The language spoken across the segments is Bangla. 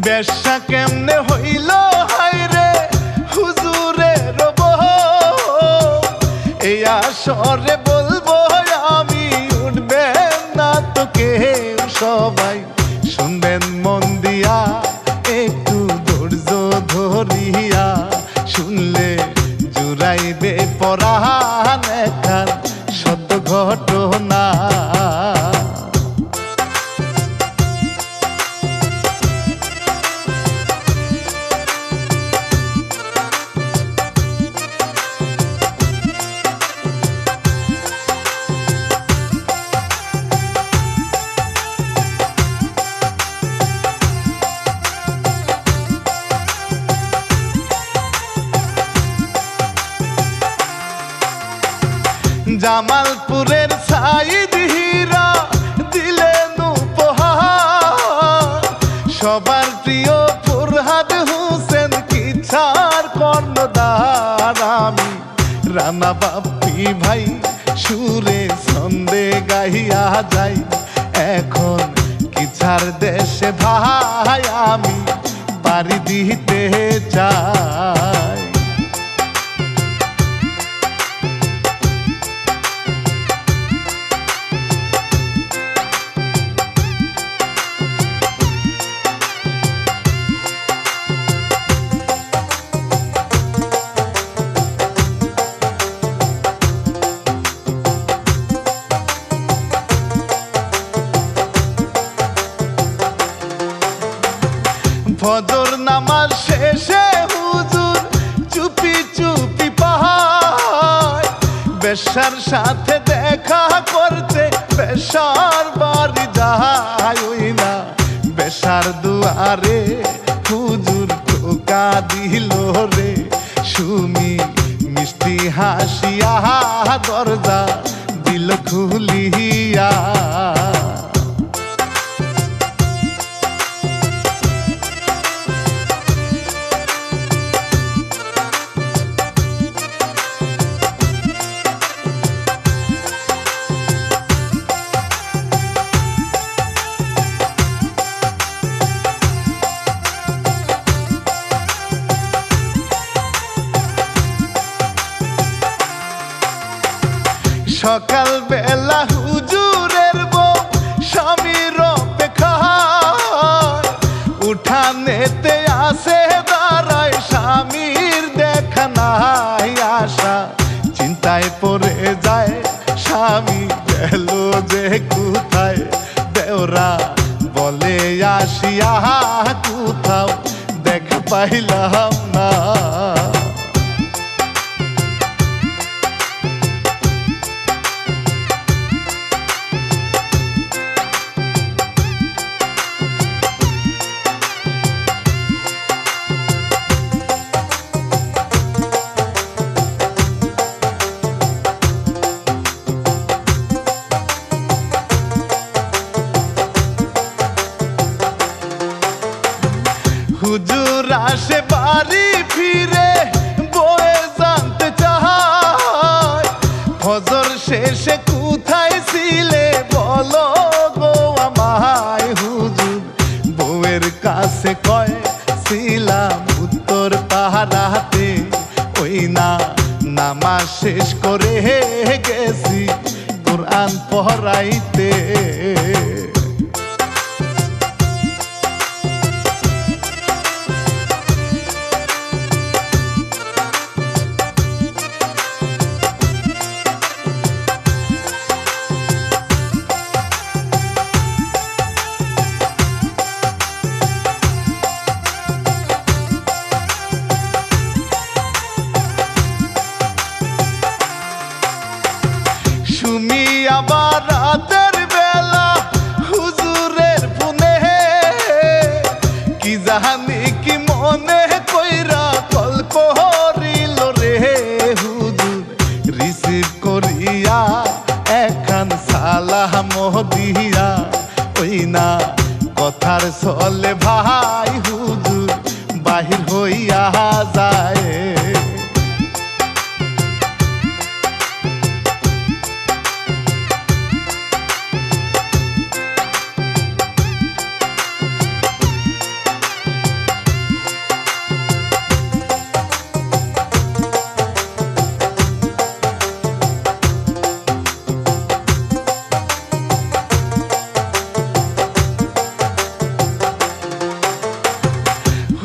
বেশ্যা কেমনে হইল হায়রে হুজুরের বউ, এই আসরে বলবো আমি উঠবেন না তো কেউ, সবাই শুনবেন মন দিয়া একটু ধৈর্য ধরিয়া, শুনলে জুড়াইবে পরাণ একখান সত্য ঘটনা। জামালপুরের সাইদ হীরা দিলেন উপহার, সবার প্রিয় ফুরহাদ হোসেন কিচ্ছার কর্ণধার। আমি রানা বাপ্পি ভাই সুরে ছন্দে গাইয়া যাই, এখন কিচ্ছার দেশে ভাই আমি পাড়ি দিতে চাই। ফজর নামাজ শেষে হুজুর চুপি চুপি পাহাড়, বেশ্যার সাথে দেখা করতে বেশ্যার বাড়ি যায়। ওই না বেশ্যার দুয়ারে হুজুর টোকা দিল রে, সুমি মিষ্টি হাসিয়া দরজা দিল খুলিয়া। সকাল বেলা হুজুরের বউ স্বামীর অপেক্ষায়, উঠানেতে আসে দাঁড়ায় স্বামীর দেখা নাই আশা, চিন্তায় পড়ে যায় স্বামী গেল যে কোথায়। দেওরা বলে আসিয়া কোথাও দেখা পাইলাম না। হুজুর আসে বাড়ি ফিরে বয়ে জানতে চায়, ফজর শেষে কোথায় ছিলে বলো গো আমায়। হুজুর বউয়ের কাছে কয় ছিলাম উত্তর পাহারাতে, ওই না নামাজ শেষ করে গেছি কোরআন পড়াইতে। সুমি আবার রাতের বেলা হুজুরের ফোনে কি জানি কি মনে কইরা কল করিল রে, হুজুর রিসিভ করিয়া একখান সালাম দিয়া, ওই না কথার চলে ভাই হুজুর বাহির হইয়া যায়।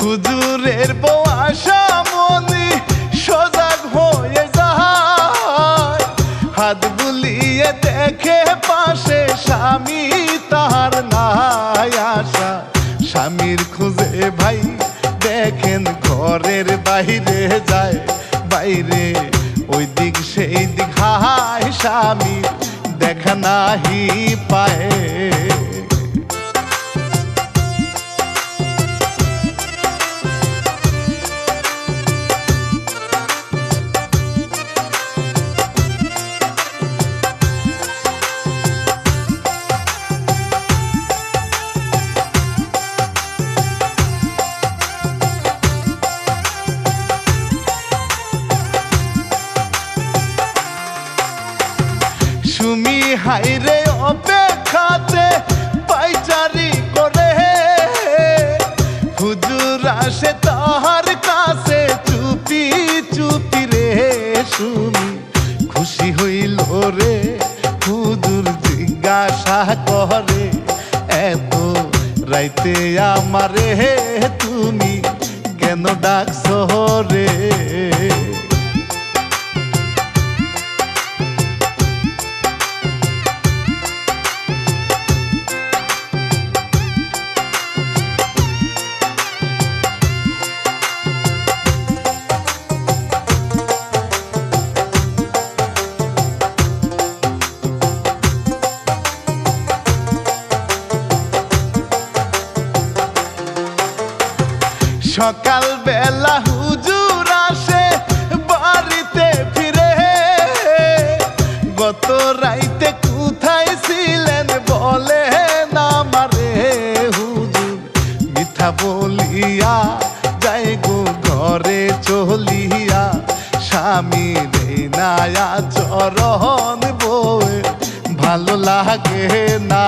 হুজুরের বউ আশামণি সজাগ হয়ে যায়, হাত বুলিয়ে দেখে পাশে স্বামী তাহার নাই আশা। স্বামীর খুঁজে ভাই দেখেন ঘরের বাইরে যায়, বাইরে ওই দিক সেই দিক হায় স্বামী দেখা নাহি পায়। সুমি হাইরে অপেক্ষাতে পাইচারি করে, হুজুর আসে তাহার কাছে চুপি চুপি রে। সুমি খুশি হইল রে, হুজুর জিজ্ঞাসা করে এত রাইতে আমারে তুমি কেন ডাকছো রে। সকাল বেলা হুজুর আসে বাড়িতে ফিরে, গত রাইতে কোথায় ছিলেন বলে না মারে। হুজুর মিথ্যা বলিয়া যাই গো ঘরে চলিয়া, স্বামী রে নায়া চরণ বয়ে ভালো লাগে না।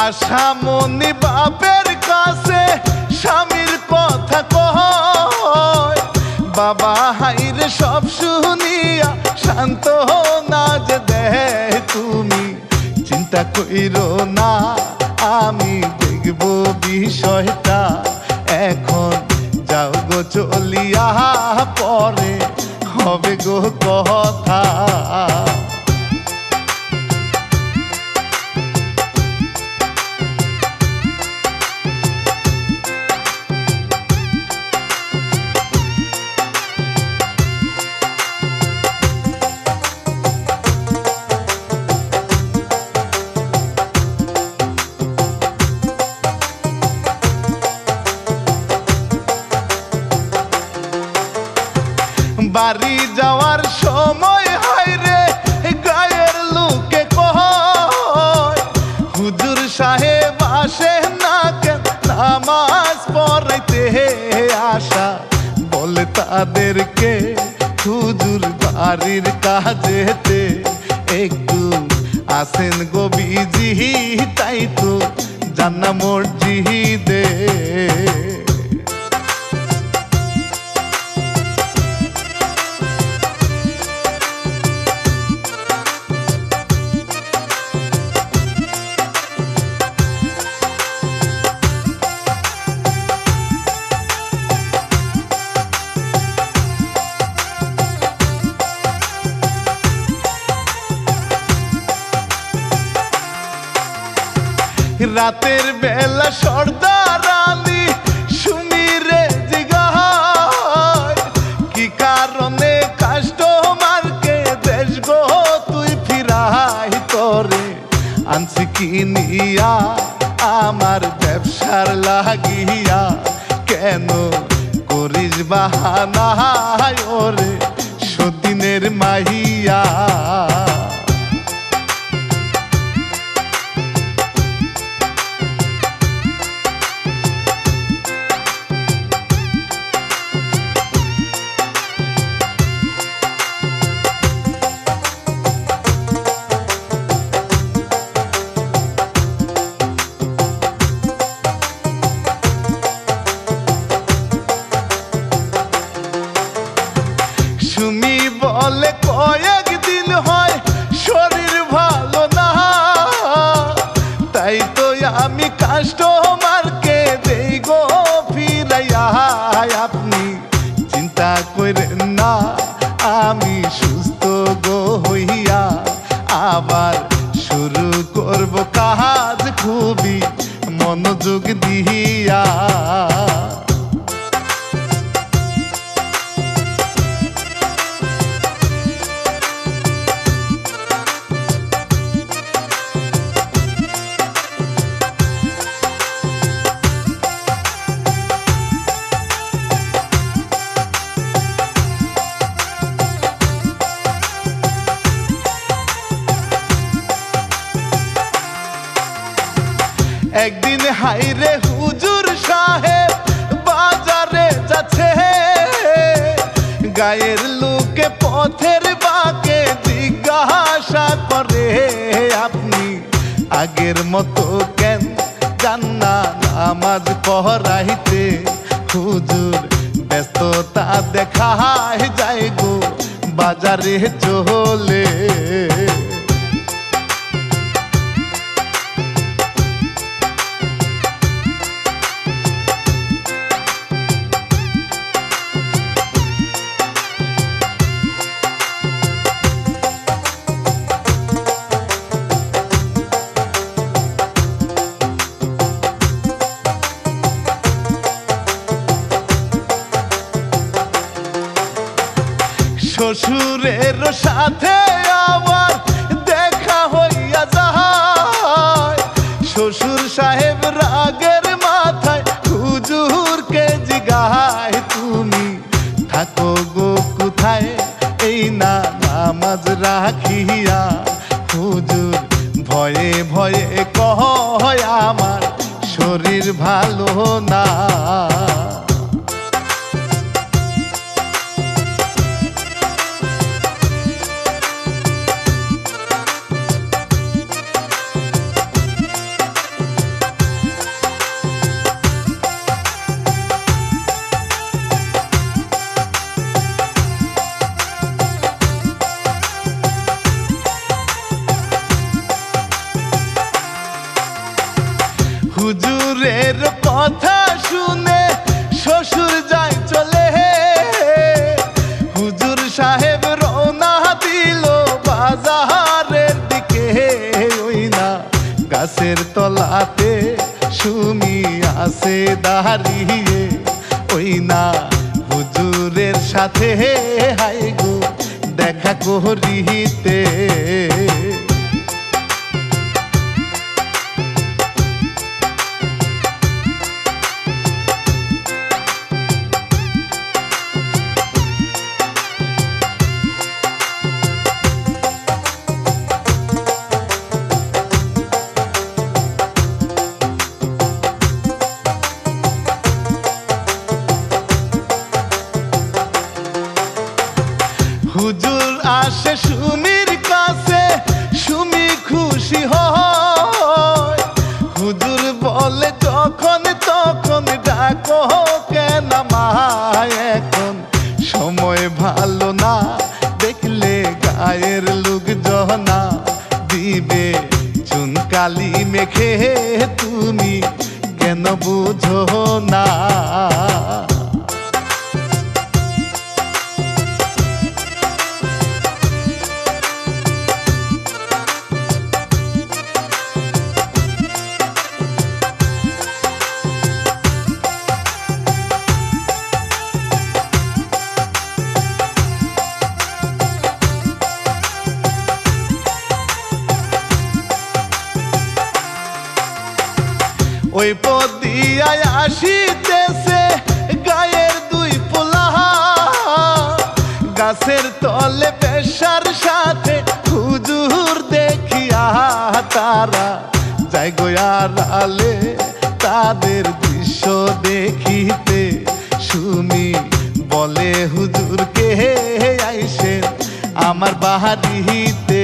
আশামণি বাপের কাছে স্বামীর কথা কয়, বাবা হাইরে সব শুনিয়া শান্ত না যে দেয়। তুমি চিন্তা কইরো না আমি দেখব বিষয়টা, এখন যাও গো চলিয়া পরে হবে গো কথা। বাড়ি যাওয়ার সময় হাইরে গায়ের লোকে কয়, হুজুর সাহেব আসে না কেন নামাজ পড়াইতে আসা। বলে তাদেরকে হুজুর বাড়ির কাজেতে একটু আসেন গো বিজি, তাই তো জান্না মসজিদে। রাতের বেলা সর্দার আলী সুমিরে জিগায়, কি কারণে কাস্টমারকে দেশ গো তুই ফিরাই তোরে আনছি কিনিয়া আমার ব্যবসার লাগিয়া, কেন করিস বাহানা ওরে সতীনের মাহিয়া। চিন্তা করেন না আমি সুস্থ গো হইয়া আবার শুরু করব কাজ খুবই মনোযোগ দিয়া। একদিন হাইরে হুজুর সাহেব বাজারে যাচ্ছে, গায়ের লোকে পথের বাঁকে জিজ্ঞাসা করে আপনি আগের মতো কেন যান না নামাজ পড়াইতে? হুজুর ব্যস্ততা দেখায় যায় গো বাজারে চলে। শ্বশুরের সাথে আমার দেখা হইয়া যায়, শ্বশুর সাহেব রাগের মাথায় হুজুরকে জিগায় তুমি থাকো গো কোথায় এই না নামাজ রাখিয়া? হুজুর ভয়ে ভয়ে কয় আমার শরীর ভালো না। হুজুরের কথা শুনে শ্বশুর যায় চলে, হুজুর সাহেব রওনা দিল বাজারের দিকে। ওই না গাছের তলাতে সুমি আছে দাঁড়িয়ে, ওই না হুজুরের সাথে হাই গো দেখা করিতে। হুজুর আসে সুমির কাছে, সুমি খুশি হয়। হুজুর বলে যখন তখন ডাকো কেন আমায়, এখন সময় ভালো না দেখলে গায়ের লোক জহনা দিবে চুনকালি মেখে, তুমি কেন বুঝো না? ওই পথ দিয়া আসিতেছে গায়ের দুই পোলা, গাছের তলে পেশার সাথে হুজুর দেখিয়া তারা যায় গোয়ালে তাদের দৃশ্য দেখিতে। সুমি বলে হুজুরকে আইসেন আমার বাড়িতে।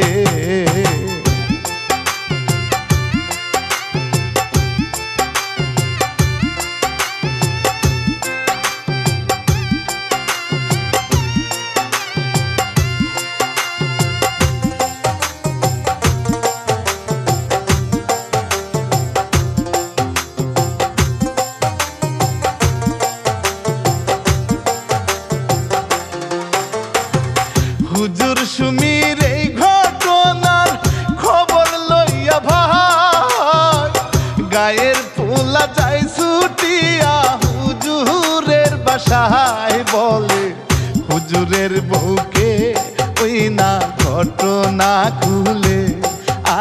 সুমির এই ঘটনার খবর লইয়া ভাই গায়ের পোলা যায় ছুটিয়া হুজুরের বাসায় বলে হুজুরের বউকে ওই না ঘটনা খুলে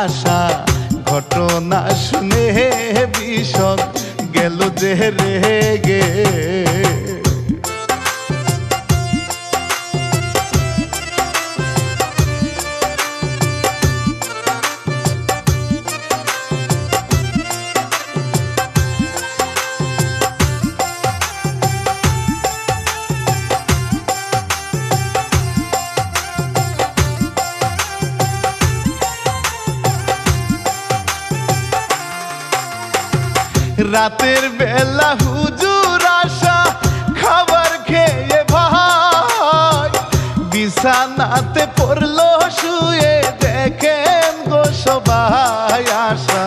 আশা ঘটনা শুনে বিষদ গেল যে রেগে রাতের বেলা হুজুর আশা খাবার খেয়ে ভাই বিছানাতে পড়লো শুয়ে দেখেন গো সবাই আশা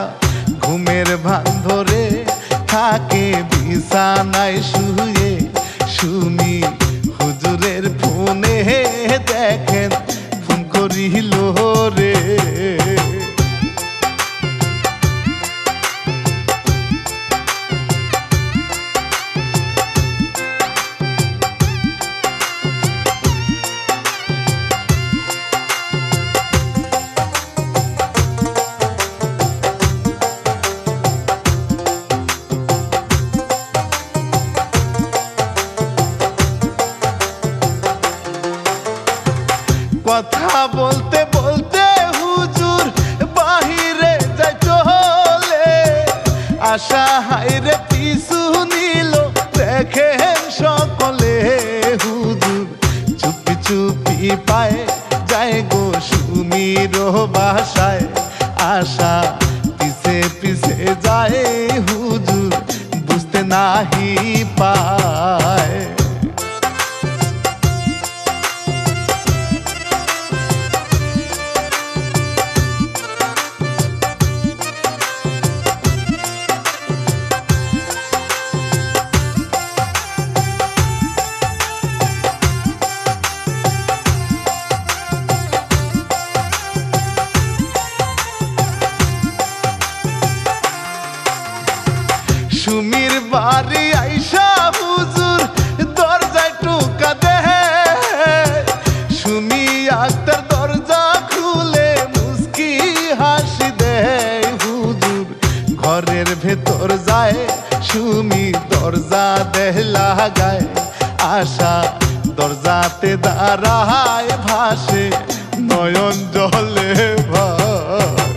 ঘুমের ভান ধরে থাকে বিছানায় শুয়ে সুমি হুজুরের ফোনে দেখেন ফোন করিল রে কথা বলতে বলতে হুজুর বাহিরে যাই চলে আশা হাইরে পিছু নিল দেখেন সকলে হুজুর চুপি চুপি পায় যায় গো সুমির বাসায় আশা পিছে পিছে যায় হুজুর বুঝতে নাহি পায় সুমির বাড়ি আইসা হুজুর দরজায় টোকা দেহে সুমি আক্তার দরজা খুলে মুস্কি হাসি দেয় হুজুর ঘরের ভেতর যায় সুমি দরজা দেহ লাগায় আশা দরজাতে দাঁড়ায় ভাসে নয়ন জলে ভাই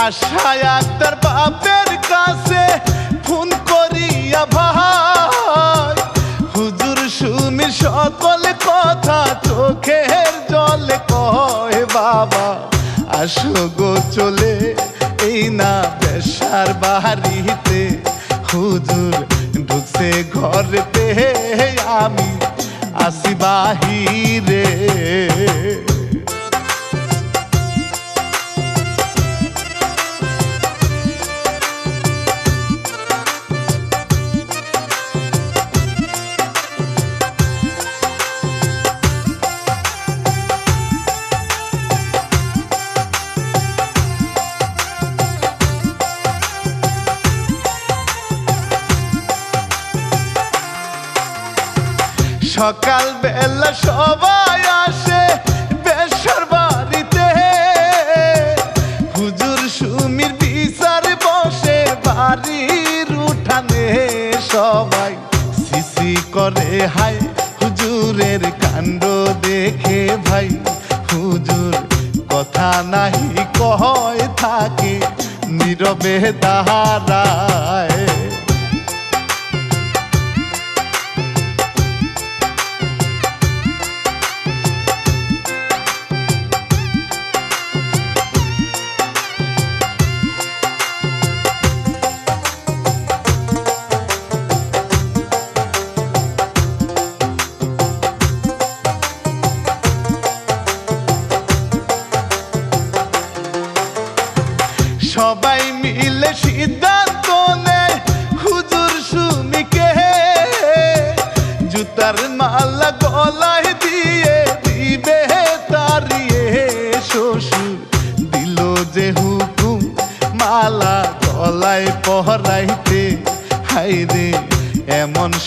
আশায় আক্তার বাপের কাছে ফোন করিয়া ভাই হুজুর সুমি সকল কথা চোখের জলে কয় বাবা আসো গো চলে এই না বেশার বাড়িতে হুজুর ঢুকছে ঘরেতে আমি আসি বাহিরে সকাল বেলা সবাই আসে বেশার বাড়িতে হুজুর সুমির বিচার বসে বাড়ির উঠানে সবাই সিসি করে হাই হুজুরের কাণ্ড দেখে ভাই হুজুর কথা নাহি কয় থাকে নীরবে দাঁড়ায়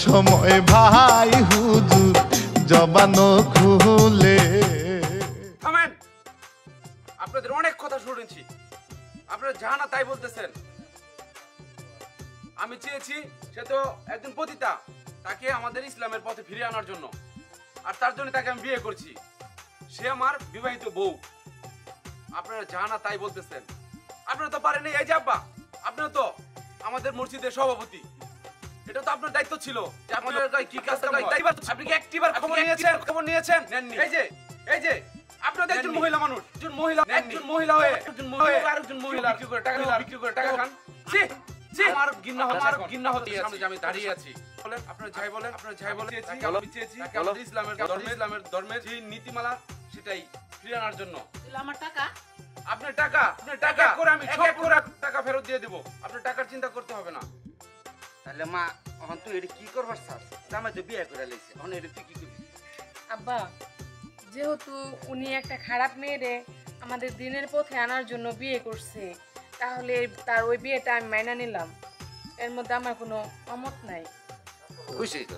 সময় ভাই হুজুর জবানো খুলে। থামেন, আপনাদের অনেক কথা শুনেছি, আপনারা যা না তাই বলতেছেন। আমি চেয়েছি সে তো একজন পতিতা, তাকে আমাদের ইসলামের পথে ফিরিয়ে আনার জন্য, আর তার জন্য তাকে আমি বিয়ে করছি। সে আমার বিবাহিত বউ। আপনারা যা না তাই বলতেছেন। আপনারা তো পারেন এই যে আব্বা, আপনারা তো আমাদের মসজিদের সভাপতি, এটা তো আপনার দায়িত্ব ছিল যে আপনাদের কি কাজ করতে হয়। আপনি কি একটিবার খবর নিয়েছেন? নেননি। এই যে আপনাদের একজন মহিলা মানুষ, একজন মহিলা হয়ে আরেকজন মহিলা বিক্রি করে টাকা খান। ছি ছি, আমার ঘৃণা হচ্ছে সামনে যে আমি দাঁড়িয়ে আছি। বলেন, আপনারা যাই বলেন, আমি চেয়েছি আমাদের ইসলামের ধর্মের যে নীতিমালা সেটাই ফিরিয়ে আনার জন্য। আমার টাকা আপনার টাকা করে আমি সব করে টাকা ফেরত দিয়ে দেব। আপনার টাকার চিন্তা করতে হবে না। তাহলে মা এখন তুই এটা কি করবার চাস? জামাই তো বিয়ে করে লাইছে, এখন এটা তুই কি করবি? আব্বা, যেহেতু উনি একটা খারাপ মেয়েরে আমাদের দিনের পথে আনার জন্য বিয়ে করছে, তাহলে তার ওই বিয়েটা আমি মাইনা নিলাম। এর মধ্যে আমার কোনো অমত নাই। খুশি তো?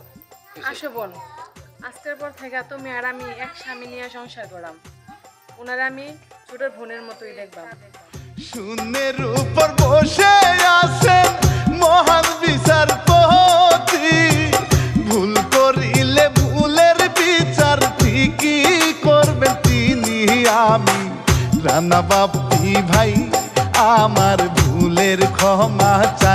আসো বোন, আজকের পর থেকে তুমি আর আমি এক স্বামী নিয়ে সংসার করাম। ওনারা আমি ছোট বোনের মতোই দেখবাম। শূন্যের উপর বসে আছেন মহান বিচারপতি, ভুল করিলে ভুলের বিচার ঠিকই করবেন তিনি। আমি রানা বাপ্পি ভাই আমার ভুলের ক্ষমা চাই।